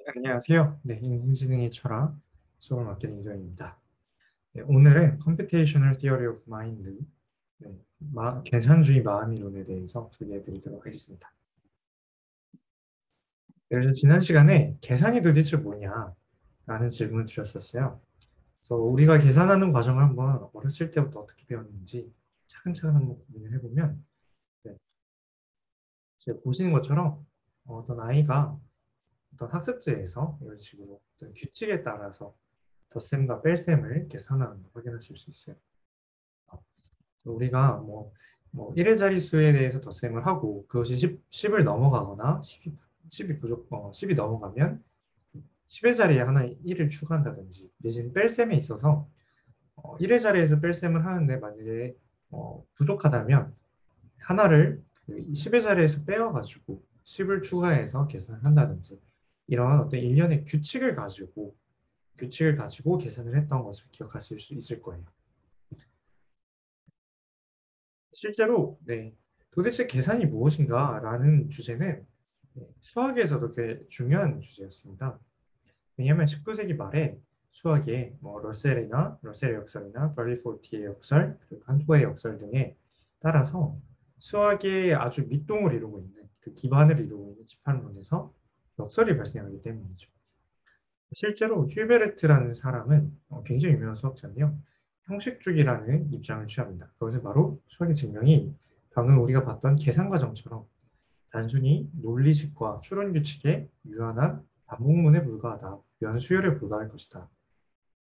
안녕하세요. 네, 인공지능의 철학, 수업 맡게 이정입니다. 네, 오늘은 Computational Theory of Mind, 네, 계산주의 마음이론에 대해서 소개해 드리도록 하겠습니다. 그래서 지난 시간에 계산이 도대체 뭐냐? 라는 질문을 드렸었어요. 그래서 우리가 계산하는 과정을 한번 어렸을 때부터 어떻게 배웠는지 차근차근 한번 고민을 해보면, 네, 지금 보시는 것처럼 어떤 아이가 어떤 학습지에서 이런 식으로 어떤 규칙에 따라서 덧셈과 뺄셈을 계산하는 걸 확인하실 수 있어요. 우리가 뭐 1의 자릿수에 대해서 덧셈을 하고 그것이 10을 넘어가거나 10이 부족, 10이 넘어가면 10의 자리에 하나 1을 추가한다든지 내지는 뺄셈에 있어서 1의 자리에서 뺄셈을 하는데 만약에 부족하다면 하나를 그 10의 자리에서 빼어가지고 10을 추가해서 계산을 한다든지 이런 어떤 일련의 규칙을 가지고 계산을 했던 것을 기억하실 수 있을 거예요. 실제로 네, 도대체 계산이 무엇인가라는 주제는 수학에서도 꽤 중요한 주제였습니다. 왜냐하면 19세기 말에 수학에 뭐 러셀의 역설이나 버리포티의 역설, 그리고 칸토의 역설 등에 따라서 수학의 아주 밑동을 이루고 있는 그 기반을 이루고 있는 집합론에서 역설이 발생하기 때문이죠. 실제로 힐베르트라는 사람은 굉장히 유명한 수학자인데요. 형식주의라는 입장을 취합니다. 그것은 바로 수학의 증명이 방금 우리가 봤던 계산 과정처럼 단순히 논리식과 추론 규칙에 유한한 반복문에 불과하다. 유한 수열에 불과할 것이다.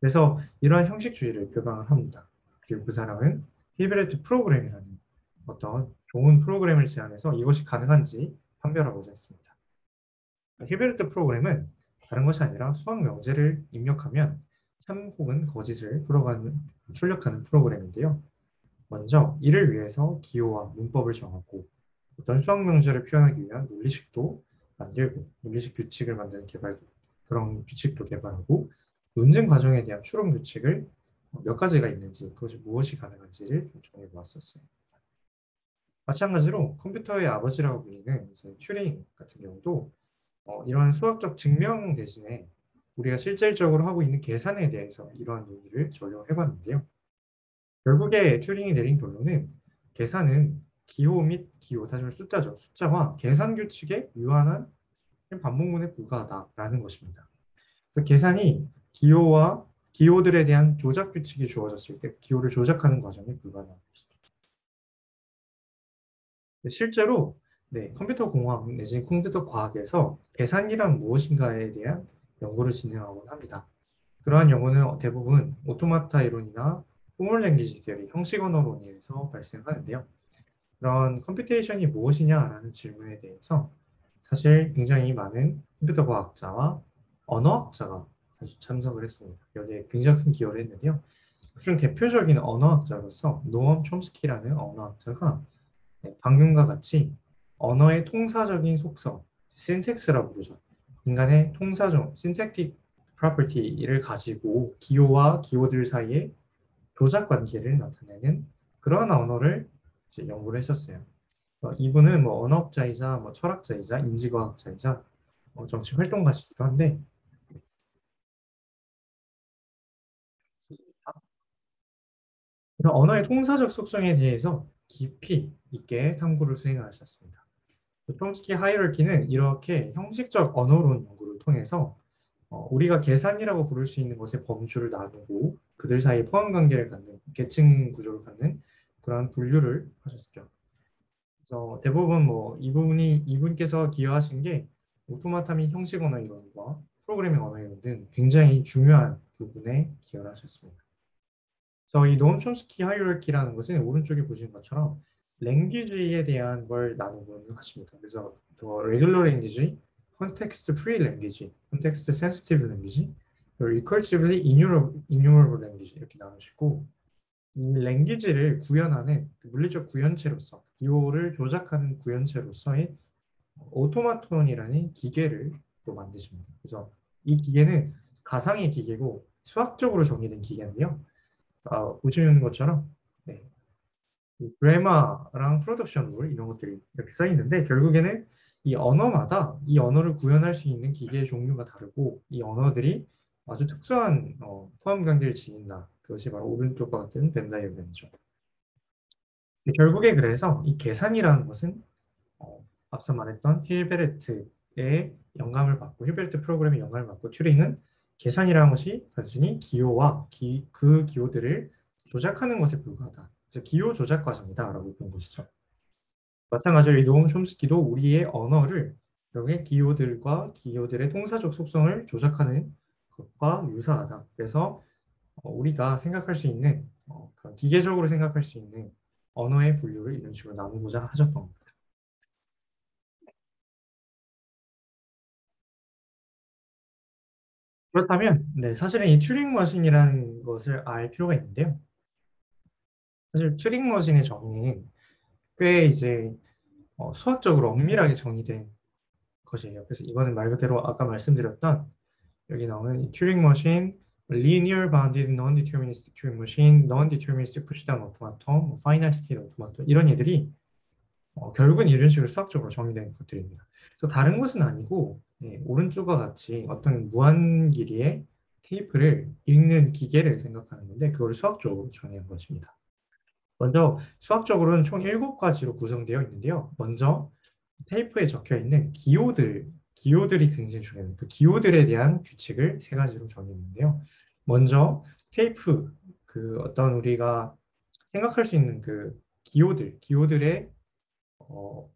그래서 이러한 형식주의를 표방을 합니다. 그리고 그 사람은 힐베르트 프로그램이라는 어떤 좋은 프로그램을 제안해서 이것이 가능한지 판별하고자 했습니다. 힐베르트 프로그램은 다른 것이 아니라 수학 명제를 입력하면 참 혹은 거짓을 출력하는 프로그램인데요. 먼저 이를 위해서 기호와 문법을 정하고 어떤 수학 명제를 표현하기 위한 논리식도 만들고 논리식 규칙을 만드는 그런 규칙도 개발하고 논증 과정에 대한 추론 규칙을 몇 가지가 있는지 그것이 무엇이 가능한지를 좀 정해 보았었어요. 마찬가지로 컴퓨터의 아버지라고 불리는 이제 튜링 같은 경우도 이러한 수학적 증명 대신에 우리가 실질적으로 하고 있는 계산에 대해서 이러한 논리를 적용해 봤는데요. 결국에 튜링이 내린 결론은 계산은 기호 및 기호, 다시 말해 숫자죠. 숫자와 계산 규칙에 유한한 반복문에 불과하다라는 것입니다. 그래서 계산이 기호와 기호들에 대한 조작 규칙이 주어졌을 때 기호를 조작하는 과정에 불과하다. 실제로 네, 컴퓨터 공학 내지 컴퓨터 과학에서 계산이란 무엇인가에 대한 연구를 진행하곤 합니다. 그러한 연구는 대부분 오토마타 이론이나 포멀 랭귀지 티어리, 형식 언어론에서 발생하는데요. 그런 컴퓨테이션이 무엇이냐라는 질문에 대해서 사실 굉장히 많은 컴퓨터 과학자와 언어학자가 사실 참석을 했습니다. 여기에 굉장히 큰 기여를 했는데요. 그중 대표적인 언어학자로서 노엄 촘스키라는 언어학자가 방금과 같이 언어의 통사적인 속성, 신텍스라고 부르죠. 인간의 통사적, synthetic property를 가지고 기호와 기호들 사이의 조작 관계를 나타내는 그러한 언어를 이제 연구를 했었어요. 이분은 뭐 언어학자이자 뭐 철학자이자 인지과학자이자 정치 활동가시기도 한데 그런 언어의 통사적 속성에 대해서 깊이 있게 탐구를 수행하셨습니다. 촘스키 하이어르키는 이렇게 형식적 언어론 연구를 통해서 우리가 계산이라고 부를 수 있는 것의 범주를 나누고 그들 사이에 포함 관계를 갖는 계층 구조를 갖는 그러한 분류를 하셨죠. 그래서 대부분 뭐 이분께서 기여하신 게 오토마타 및 형식 언어 이론과 프로그래밍 언어 이론 등 굉장히 중요한 부분에 기여를 하셨습니다. 그래서 이 노엄 촘스키 하이어르키라는 것은 오른쪽에 보시는 것처럼 랭귀지에 대한 걸 나누곤 하십니다. 그래서 더 레귤러 랭귀지, 컨텍스트 프리 랭귀지, 컨텍스트 센시티브 랭귀지, 그리고 리커시블리 이뉴머러블 랭귀지 이렇게 나누시고 이 랭귀지를 구현하는 그 물리적 구현체로서 기호를 조작하는 구현체로서의 오토마톤이라는 기계를 또 만드십니다. 그래서 이 기계는 가상의 기계고 수학적으로 정의된 기계인데요. 보시는 것처럼 네, 그래마랑 프로덕션 룰 이런 것들이 이렇게 써 있는데 결국에는 이 언어마다 이 언어를 구현할 수 있는 기계의 종류가 다르고 이 언어들이 아주 특수한 포함 관계를 지닌다. 그것이 바로 오른쪽과 같은 벤 다이어그램이죠. 결국에 그래서 이 계산이라는 것은 앞서 말했던 힐베르트의 영감을 받고 힐베르트 프로그램의 영감을 받고 튜링은 계산이라는 것이 단순히 기호와 그 기호들을 조작하는 것에 불과하다. 그래서 기호 조작 과정이다라고 본 것이죠. 마찬가지로 이 노엄 촘스키도 우리의 언어를 결국에 기호들과 기호들의 통사적 속성을 조작하는 것과 유사하다. 그래서 우리가 생각할 수 있는 그런 기계적으로 생각할 수 있는 언어의 분류를 이런 식으로 나누고자 하셨던 겁니다. 그렇다면 네, 사실은 이 튜링 머신이라는 것을 알 필요가 있는데요. 사실 튜링 머신의 정의는 꽤 이제 수학적으로 엄밀하게 정의된 것이에요. 그래서 이거는 말 그대로 아까 말씀드렸던 여기 나오는 이 튜링 머신, linear bounded non-deterministic Turing machine, non-deterministic pushdown automaton, finite state automaton 이런 애들이 결국은 이런 식으로 수학적으로 정의된 것들입니다. 그래서 다른 것은 아니고 오른쪽과 같이 어떤 무한 길이의 테이프를 읽는 기계를 생각하는 건데 그걸 수학적으로 정의한 것입니다. 먼저 수학적으로는 총 7가지로 구성되어 있는데요. 먼저 테이프에 적혀 있는 기호들이 굉장히 중요해요. 그 기호들에 대한 규칙을 3가지로 정했는데요. 먼저 테이프, 그 어떤 우리가 생각할 수 있는 그 기호들의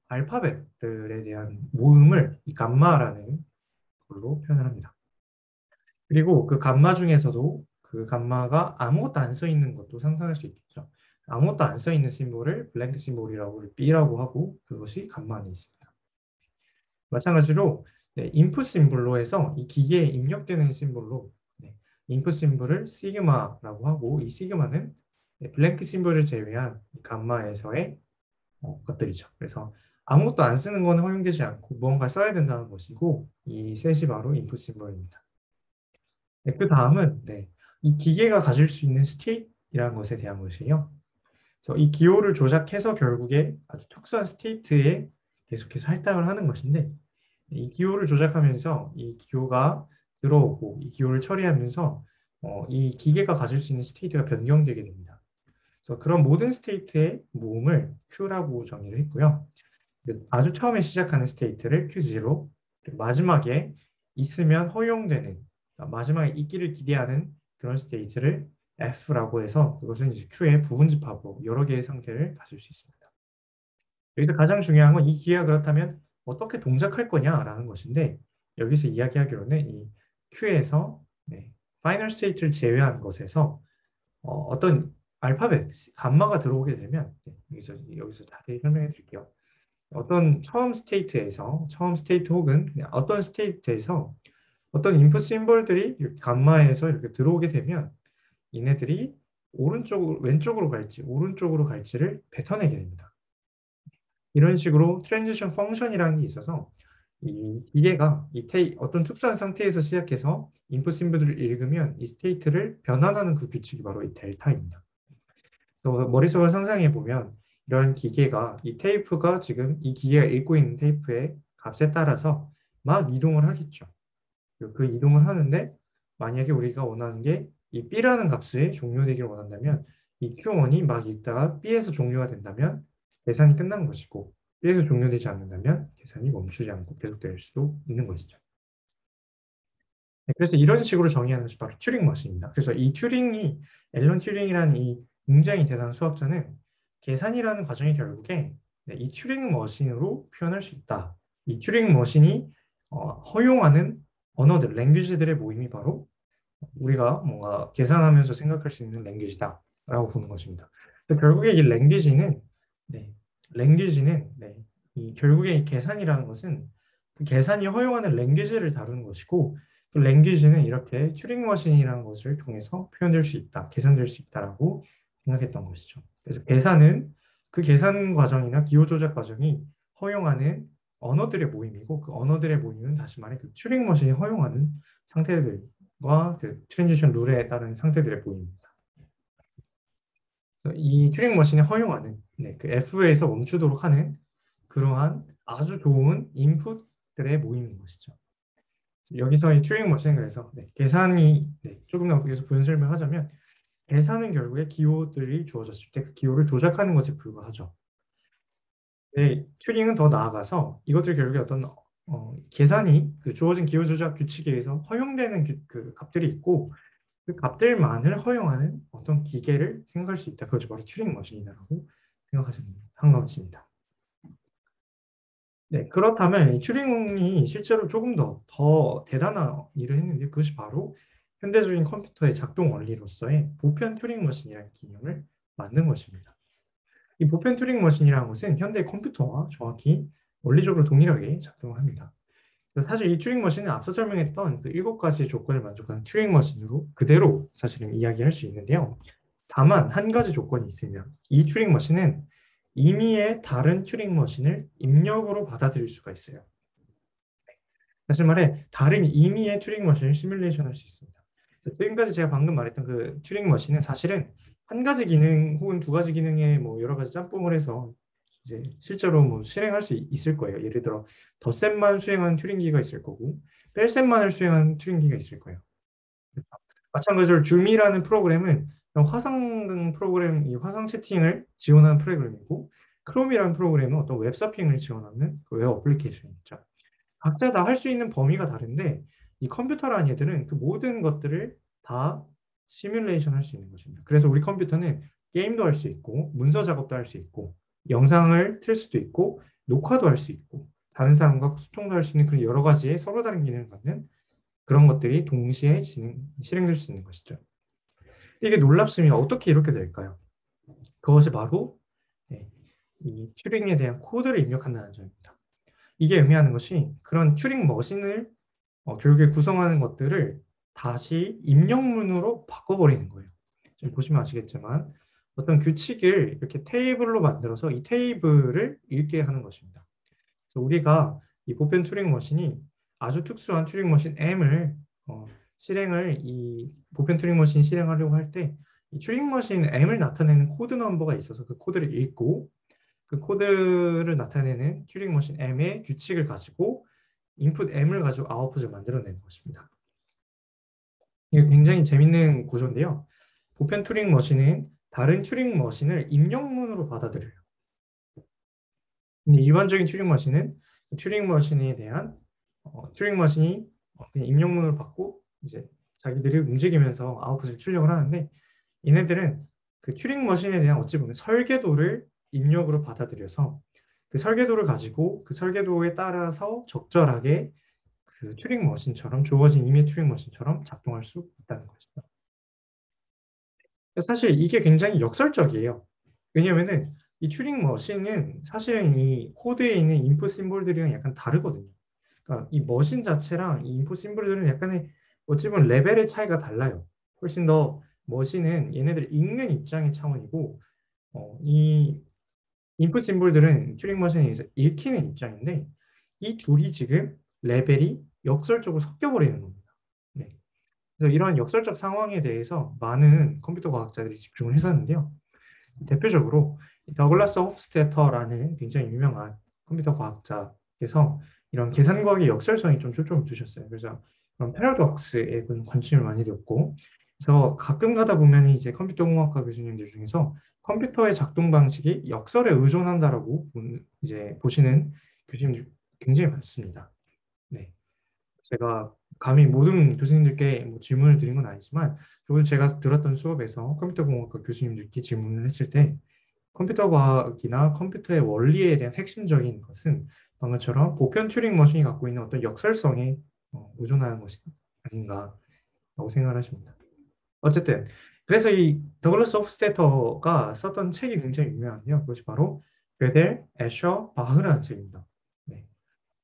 알파벳들에 대한 모음을 이 감마라는 걸로 표현을 합니다. 그리고 그 감마 중에서도 그 감마가 아무것도 안 써 있는 것도 상상할 수 있겠죠. 아무것도 안 써 있는 심볼을 블랭크 심볼이라고 B라고 하고 그것이 감마 안에 있습니다. 마찬가지로 인풋 심볼로 해서 이 기계에 입력되는 심볼로 인풋 심볼을 시그마라고 하고 이 시그마는 블랭크 심볼을 제외한 감마에서의 것들이죠. 그래서 아무것도 안 쓰는 건 허용되지 않고 무언가 써야 된다는 것이고 이 셋이 바로 인풋 심볼입니다. 그 다음은 이 기계가 가질 수 있는 스테이트라는 것에 대한 것이에요. 그래서 이 기호를 조작해서 결국에 아주 특수한 스테이트에 계속해서 할당을 하는 것인데 이 기호를 조작하면서 이 기호가 들어오고 이 기호를 처리하면서 이 기계가 가질 수 있는 스테이트가 변경되게 됩니다. 그래서 그런 모든 스테이트의 모음을 Q라고 정의를 했고요. 아주 처음에 시작하는 스테이트를 Q0, 그리고 마지막에 있으면 허용되는, 그러니까 마지막에 있기를 기대하는 그런 스테이트를 F라고 해서 그것은 이제 Q의 부분집합으로 여러 개의 상태를 가질 수 있습니다. 여기서 가장 중요한 건 이 기계가 그렇다면 어떻게 동작할 거냐라는 것인데 여기서 이야기하기로는 이 Q에서 파이널 스테이트를 제외한 것에서 어떤 알파벳, 감마가 들어오게 되면 여기서 자세히 설명해 드릴게요. 처음 스테이트 혹은 그냥 어떤 스테이트에서 어떤 인풋 심볼들이 이렇게 감마에서 이렇게 들어오게 되면 얘네들이 왼쪽으로 갈지 오른쪽으로 갈지를 뱉어내게 됩니다. 이런 식으로 트랜지션 펑션이라는 게 있어서 이 기계가 어떤 특수한 상태에서 시작해서 인풋 심볼들을 읽으면 이 스테이트를 변환하는 그 규칙이 바로 이 델타입니다. 그래서 머릿속을 상상해 보면 이런 기계가 이 테이프가 지금 이 기계가 읽고 있는 테이프의 값에 따라서 막 이동을 하겠죠. 그 이동을 하는데 만약에 우리가 원하는 게 이 B라는 값에 종료되기를 원한다면 이 Q1이 막 읽다가 B에서 종료가 된다면 계산이 끝난 것이고 B에서 종료되지 않는다면 계산이 멈추지 않고 계속될 수도 있는 것이죠. 그래서 이런 식으로 정의하는 것이 바로 튜링 머신입니다. 그래서 앨런 튜링이라는 이 굉장히 대단한 수학자는 계산이라는 과정이 결국에 이 튜링 머신으로 표현할 수 있다. 이 튜링 머신이 허용하는 언어들, 랭귀지들의 모임이 바로 우리가 뭔가 계산하면서 생각할 수 있는 랭귀지다라고 보는 것입니다. 결국에 이 네, 결국에 이 계산이라는 것은 그 계산이 허용하는 랭귀지를 다루는 것이고 그 랭귀지는 이렇게 튜링 머신이라는 것을 통해서 표현될 수 있다, 계산될 수 있다라고 생각했던 것이죠. 그래서 그 계산 과정이나 기호 조작 과정이 허용하는 언어들의 모임이고 그 언어들의 모임은 다시 말해 그 튜링 머신이 허용하는 상태들과 그 트랜지션 룰에 따른 상태들의 모임입니다. 그래서 이 튜링 머신이 허용하는 그 F에서 멈추도록 하는 그러한 아주 좋은 인풋들의 모임인 것이죠. 여기서 이 튜링 머신 그래서 계산이 조금 더 여기서 부연 설명하자면 계산은 결국에 기호들이 주어졌을 때 그 기호를 조작하는 것에 불과하죠. 튜링은 더 나아가서 이것들 결국에 어떤 계산이 그 주어진 기호 조작 규칙에 의해서 허용되는 그 값들이 있고 그 값들만을 허용하는 어떤 기계를 생각할 수 있다. 그것이 바로 튜링 머신이다라고 생각하시면 상관없습니다. 네, 그렇다면 이 튜링이 실제로 조금 더 대단한 일을 했는데 그것이 바로 현대적인 컴퓨터의 작동 원리로서의 보편 튜링 머신이라는 개념을 만든 것입니다. 이 보편 튜링 머신이라는 것은 현대 컴퓨터와 정확히 원리적으로 동일하게 작동합니다. 사실 이 튜링 머신은 앞서 설명했던 그 7가지 조건을 만족하는 튜링 머신으로 그대로 사실은 이야기할 수 있는데요. 다만 한 가지 조건이 있으면 이 튜링 머신은 임의의 다른 튜링 머신을 입력으로 받아들일 수가 있어요. 사실 말해 다른 임의의 튜링 머신을 시뮬레이션 할 수 있습니다. 지금까지 제가 방금 말했던 그 튜링 머신은 사실은 한 가지 기능 혹은 두 가지 기능에 뭐 여러 가지 짬뽕을 해서 이제 실제로 뭐 실행할 수 있을 거예요. 예를 들어 덧셈만 수행하는 튜링기가 있을 거고 뺄셈만을 수행하는 튜링기가 있을 거예요. 마찬가지로 줌이라는 프로그램은 화상 프로그램, 이 화상 채팅을 지원하는 프로그램이고 크롬이라는 프로그램은 어떤 웹서핑을 지원하는 그 웹 어플리케이션이죠. 각자 다 할 수 있는 범위가 다른데 이 컴퓨터라는 얘들은 그 모든 것들을 다 시뮬레이션 할 수 있는 것입니다. 그래서 우리 컴퓨터는 게임도 할 수 있고 문서 작업도 할 수 있고 영상을 틀 수도 있고 녹화도 할 수 있고 다른 사람과 소통도 할 수 있는 그런 여러 가지의 서로 다른 기능을 갖는 그런 것들이 동시에 실행될 수 있는 것이죠. 이게 놀랍습니다. 어떻게 이렇게 될까요? 그것이 바로 이 튜링에 대한 코드를 입력한다는 점입니다. 이게 의미하는 것이 그런 튜링 머신을 결국에 구성하는 것들을 다시 입력문으로 바꿔버리는 거예요. 지금 보시면 아시겠지만 어떤 규칙을 이렇게 테이블로 만들어서 이 테이블을 읽게 하는 것입니다. 그래서 우리가 이 보편 튜링 머신이 아주 특수한 튜링 머신 M을 실행을 이 보편 튜링 머신 실행하려고 할 때 이 튜링 머신 M을 나타내는 코드 넘버가 있어서 그 코드를 읽고 그 코드를 나타내는 튜링 머신 M의 규칙을 가지고 인풋 M을 가지고 아웃풋을 만들어내는 것입니다. 이게 굉장히 재밌는 구조인데요. 보편 튜링 머신은 다른 튜링 머신을 입력문으로 받아들여요. 근데 일반적인 튜링 머신은 튜링 머신에 대한 튜링 머신이 그냥 입력문을 받고 이제 자기들이 움직이면서 아웃풋을 출력을 하는데 얘네들은 그 튜링 머신에 대한 어찌 보면 설계도를 입력으로 받아들여서 그 설계도를 가지고 그 설계도에 따라서 적절하게 그 튜링 머신처럼 주어진 임의 튜링 머신처럼 작동할 수 있다는 것이죠. 사실 이게 굉장히 역설적이에요. 왜냐면은 이 튜링 머신은 사실은 이 코드에 있는 인풋 심볼들이랑 약간 다르거든요. 그러니까 이 머신 자체랑 이 인풋 심볼들은 약간의 어찌 보면 레벨의 차이가 달라요. 훨씬 더 머신은 얘네들 읽는 입장의 차원이고 이 인풋 심볼들은 튜링 머신에 의해서 읽히는 입장인데 이 둘이 지금 레벨이 역설적으로 섞여 버리는 겁니다. 네. 그래서 이러한 역설적 상황에 대해서 많은 컴퓨터 과학자들이 집중을 했었는데요. 대표적으로 더글라스 호프스테터라는 굉장히 유명한 컴퓨터 과학자께서 이런 계산과학의 역설성에 좀 초점을 두셨어요. 그래서 그런 패러독스에 관심을 많이 뒀고, 그래서 가끔 가다 보면 이제 컴퓨터 공학과 교수님들 중에서 컴퓨터의 작동 방식이 역설에 의존한다라고 이제 보시는 교수님들 굉장히 많습니다. 네. 제가 감히 모든 교수님들께 뭐 질문을 드린 건 아니지만 오늘 제가 들었던 수업에서 컴퓨터 공학과 교수님들께 질문을 했을 때 컴퓨터 과학이나 컴퓨터의 원리에 대한 핵심적인 것은 방금처럼 보편 튜링 머신이 갖고 있는 어떤 역설성에 의존하는 것이 아닌가라고 생각을 하십니다. 어쨌든 그래서 이 더글라스 호프스테터가 썼던 책이 굉장히 유명한데요. 그것이 바로 베델, 애셔, 바흐라는 책입니다. 네.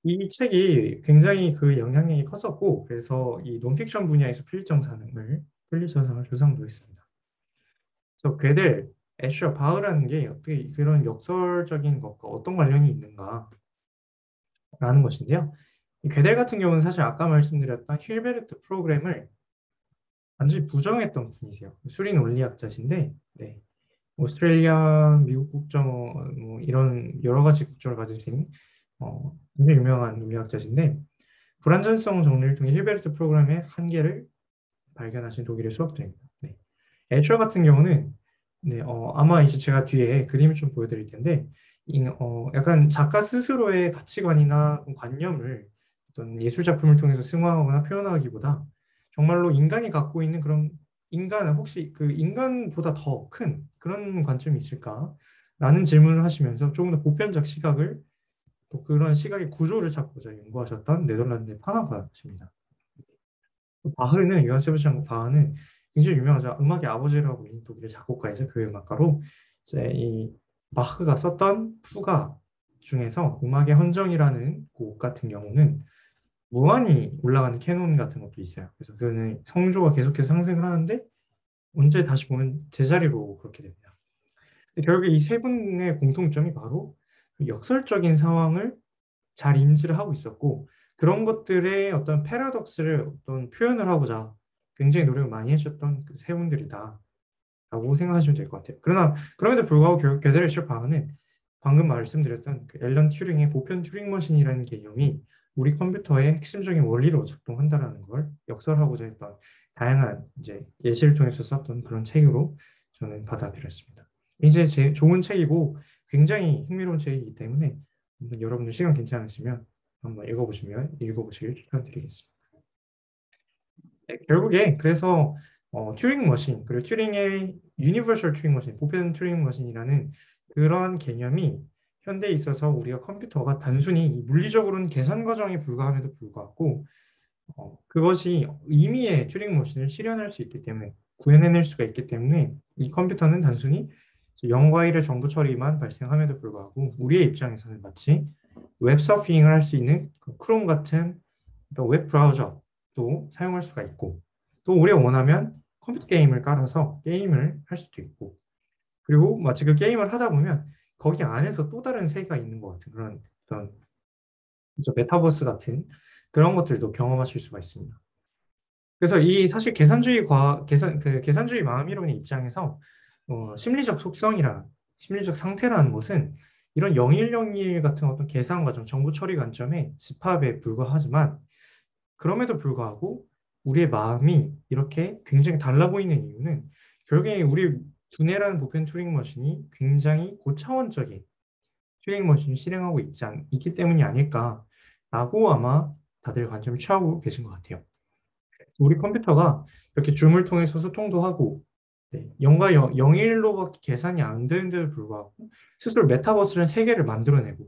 이 책이 굉장히 그 영향력이 컸었고 그래서 이 논픽션 분야에서 퓰리처상을 수상도 했습니다. 그래서 괴델, 애셔, 바흐라는 게 어떻게 그런 역설적인 것과 어떤 관련이 있는가라는 것인데요. 이 괴델 같은 경우는 사실 아까 말씀드렸던 힐베르트 프로그램을 완전히 부정했던 분이세요. 수리 논리학자신데, 네. 오스트레일리아, 미국 국적, 뭐 이런 여러 가지 국적을 가지신 굉장히 유명한 물리학자신데 불완전성 정리를 통해 힐베르트 프로그램의 한계를 발견하신 독일의 수학자입니다. 네. 애셔 같은 경우는 네, 아마 이제 제가 뒤에 그림을 좀 보여드릴 텐데 약간 작가 스스로의 가치관이나 관념을 어떤 예술 작품을 통해서 승화하거나 표현하기보다 정말로 인간이 갖고 있는 그런 인간은 혹시 그 인간보다 더 큰 그런 관점이 있을까? 라는 질문을 하시면서 조금 더 보편적 시각을 또 그런 시각의 구조를 찾고자 연구하셨던 네덜란드의 파나바십니다. 바흐는 요한 세바스찬 바흐는 굉장히 유명하죠. 음악의 아버지라고 불리는 독일의 작곡가이자 교회 음악가로 이제 이 바흐가 썼던 푸가 중에서 음악의 헌정이라는 곡 같은 경우는 무한히 올라가는 캐논 같은 것도 있어요. 그래서 그는 성조가 계속해서 상승을 하는데 언제 다시 보면 제자리로 그렇게 됩니다. 결국에 이 세 분의 공통점이 바로 그 역설적인 상황을 잘 인지를 하고 있었고 그런 것들의 어떤 패러독스를 어떤 표현을 하고자 굉장히 노력을 많이 해주셨던 그 세 분들이다 라고 생각하시면 될 것 같아요. 그러나 그럼에도 불구하고 결국 게데르시오 바흐는 방금 말씀드렸던 그 앨런 튜링의 보편 튜링 머신이라는 개념이 우리 컴퓨터의 핵심적인 원리로 작동한다라는 걸 역설하고자 했던 다양한 이제 예시를 통해서 썼던 그런 책으로 저는 받아들였습니다. 이제 좋은 책이고 굉장히 흥미로운 책이기 때문에 여러분들 시간 괜찮으시면 한번 읽어보시길 추천드리겠습니다. 네, 결국에 그래서 튜링 머신 그리고 튜링의 유니버설 튜링 머신, 보편 튜링 머신이라는 그런 개념이 현대에 있어서 우리가 컴퓨터가 단순히 물리적으로는 계산 과정에 불과함에도 불구하고 그것이 의미의 튜링 머신을 실현할 수 있기 때문에 구현해낼 수가 있기 때문에 이 컴퓨터는 단순히 0과 1의 정보 처리만 발생함에도 불구하고 우리의 입장에서는 마치 웹 서핑을 할 수 있는 그 크롬 같은 웹 브라우저도 사용할 수가 있고 또 우리가 원하면 컴퓨터 게임을 깔아서 게임을 할 수도 있고 그리고 마치 그 게임을 하다 보면 거기 안에서 또 다른 세계가 있는 것 같은 그런 어떤 메타버스 같은 그런 것들도 경험하실 수가 있습니다. 그래서 이 사실 계산주의 마음이론의 입장에서 심리적 속성이라 심리적 상태라는 것은 이런 0101 같은 어떤 계산 과정, 정보 처리 관점의 집합에 불과하지만 그럼에도 불구하고 우리의 마음이 이렇게 굉장히 달라 보이는 이유는 결국에 우리 두뇌라는 보편 튜링 머신이 굉장히 고차원적인 튜링 머신을 실행하고 있기 때문이 아닐까라고 아마 다들 관점을 취하고 계신 것 같아요. 우리 컴퓨터가 이렇게 줌을 통해서 소통도 하고 네, 0과 0, 1로밖에 계산이 안 되는데도 불구하고 스스로 메타버스라는 세계를 만들어내고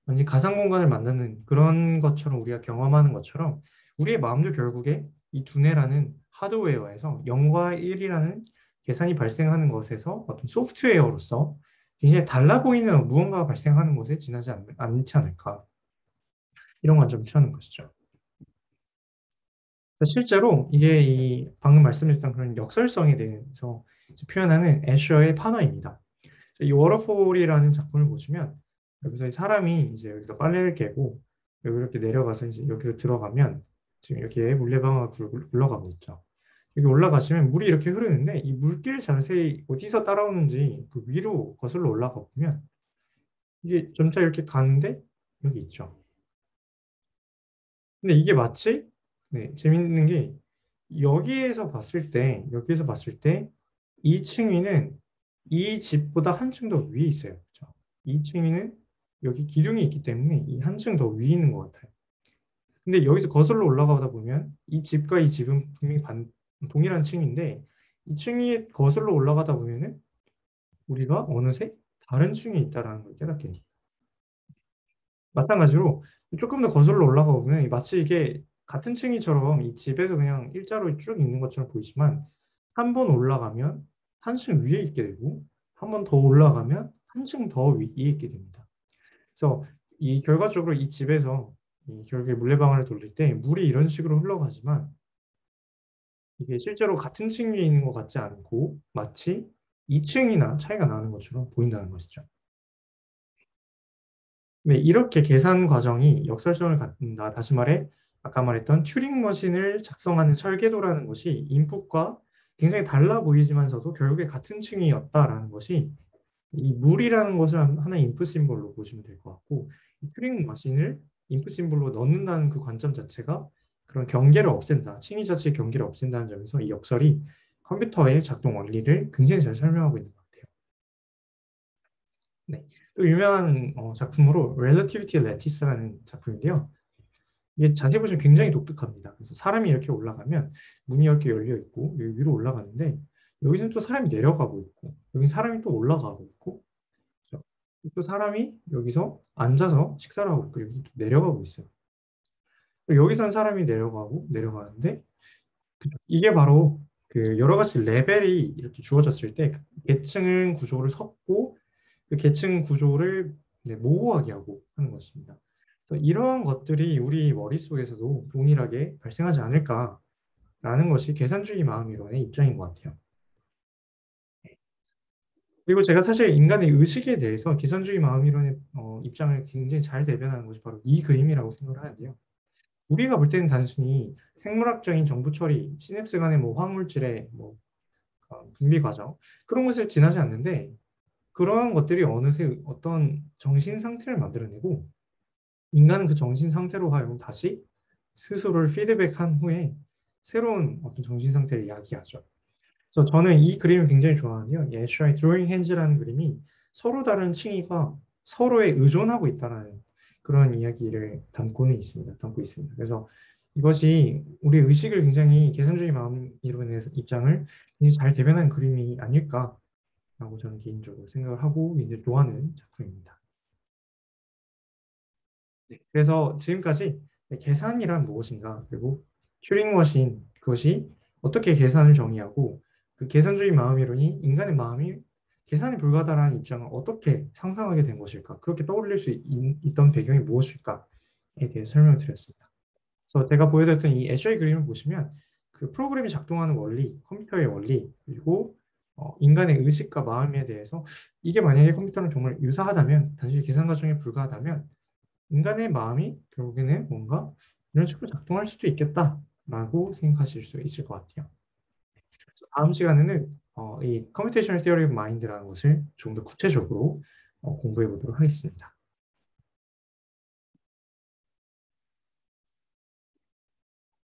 완전히 가상 공간을 만드는 그런 것처럼 우리가 경험하는 것처럼 우리의 마음도 결국에 이 두뇌라는 하드웨어에서 0과 1이라는 계산이 발생하는 것에서 어떤 소프트웨어로서 굉장히 달라 보이는 무언가가 발생하는 곳에 지나지 않지 않을까 이런 관점을 취하는 것이죠. 실제로 이게 이 방금 말씀드렸던 그런 역설성에 대해서 표현하는 애셔의 판화입니다. 이 워터폴이라는 작품을 보시면 여기서 사람이 이제 여기서 빨래를 개고 여기 이렇게 내려가서 이제 여기로 들어가면 지금 여기에 물레방아가 굴러가고 있죠. 여기 올라가시면 물이 이렇게 흐르는데 이 물길 자세히 어디서 따라오는지 그 위로 거슬러 올라가 보면 이게 점차 이렇게 가는데 여기 있죠. 근데 이게 마치 네, 재밌는 게 여기에서 봤을 때 이 층위는 이 집보다 한층 더 위에 있어요. 그렇죠? 이 층위는 여기 기둥이 있기 때문에 이 한층 더 위에 있는 것 같아요. 근데 여기서 거슬러 올라가다 보면 이 집과 이 집은 분명히 동일한 층인데 이 층이 거슬러 올라가다 보면은 우리가 어느새 다른 층에 있다라는 걸 깨닫게 돼요. 마찬가지로 조금 더 거슬러 올라가 보면 마치 이게 같은 층이처럼 이 집에서 그냥 일자로 쭉 있는 것처럼 보이지만 한 번 올라가면 한층 위에 있게 되고 한 번 더 올라가면 한층 더 위에 있게 됩니다. 그래서 이 결과적으로 이 집에서 이 결국에 물레방아를 돌릴 때 물이 이런 식으로 흘러가지만 이게 실제로 같은 층 위에 있는 것 같지 않고 마치 2층이나 차이가 나는 것처럼 보인다는 것이죠. 네, 이렇게 계산 과정이 역설성을 갖는다. 다시 말해, 아까 말했던 튜링 머신을 작성하는 설계도라는 것이 인풋과 굉장히 달라 보이지만서도 결국에 같은 층이었다라는 것이 이 물이라는 것을 하나의 인풋 심볼로 보시면 될 것 같고, 이 튜링 머신을 인풋 심볼로 넣는다는 그 관점 자체가 그런 경계를 없앤다, 칭의 자체의 경계를 없앤다는 점에서 이 역설이 컴퓨터의 작동 원리를 굉장히 잘 설명하고 있는 것 같아요. 네. 또 유명한 작품으로 Relativity Lattice라는 작품인데요. 이게 자세히 보시면 굉장히 독특합니다. 그래서 사람이 이렇게 올라가면 문이 이렇게 열려 있고 여기 위로 올라가는데 여기서는 또 사람이 내려가고 있고 여기 사람이 또 올라가고 있고 그렇죠? 또 사람이 여기서 앉아서 식사를 하고 있고 여기서 또 내려가고 있어요. 여기선 사람이 내려가고 내려가는데 이게 바로 그 여러 가지 레벨이 이렇게 주어졌을 때그 계층 구조를 섞고 그 계층 구조를 모호하게 하고 하는 것입니다. 그래서 이러한 것들이 우리 머릿속에서도 동일하게 발생하지 않을까라는 것이 계산주의 마음이론의 입장인 것 같아요. 그리고 제가 사실 인간의 의식에 대해서 계산주의 마음이론의 입장을 굉장히 잘 대변하는 것이 바로 이 그림이라고 생각을 하는데요. 우리가 볼 때는 단순히 생물학적인 정보 처리, 시냅스 간의 뭐 화학물질의 뭐 분비 과정 그런 것을 지나지 않는데 그러한 것들이 어느새 어떤 정신 상태를 만들어내고 인간은 그 정신 상태로 하여금 다시 스스로를 피드백한 후에 새로운 어떤 정신 상태를 야기하죠. 그래서 저는 이 그림을 굉장히 좋아하는데요. 이 애슈라의 드로잉 핸즈라는 그림이 서로 다른 층위가 서로에 의존하고 있다는 그런 이야기를 담고 있습니다. 그래서 이것이 우리 의식을 굉장히 계산주의 마음 이론의 입장을 굉장히 잘 대변한 그림이 아닐까라고 저는 개인적으로 생각을 하고 굉장히 좋아하는 작품입니다. 네, 그래서 지금까지 계산이란 무엇인가, 그리고 튜링 머신 그것이 어떻게 계산을 정의하고 그 계산주의 마음이론이 인간의 마음이 계산이 불가하다라는 입장을 어떻게 상상하게 된 것일까, 그렇게 떠올릴 수 있던 배경이 무엇일까에 대해 설명을 드렸습니다. 그래서 제가 보여드렸던 이 애셔의 그림을 보시면 그 프로그램이 작동하는 원리, 컴퓨터의 원리, 그리고 인간의 의식과 마음에 대해서 이게 만약에 컴퓨터랑 정말 유사하다면, 단순히 계산 과정에 불과하다면 인간의 마음이 결국에는 뭔가 이런 식으로 작동할 수도 있겠다라고 생각하실 수 있을 것 같아요. 그래서 다음 시간에는 이 컴퓨테이셔널 티어리 오브 마인드라는 것을 좀 더 구체적으로 공부해 보도록 하겠습니다.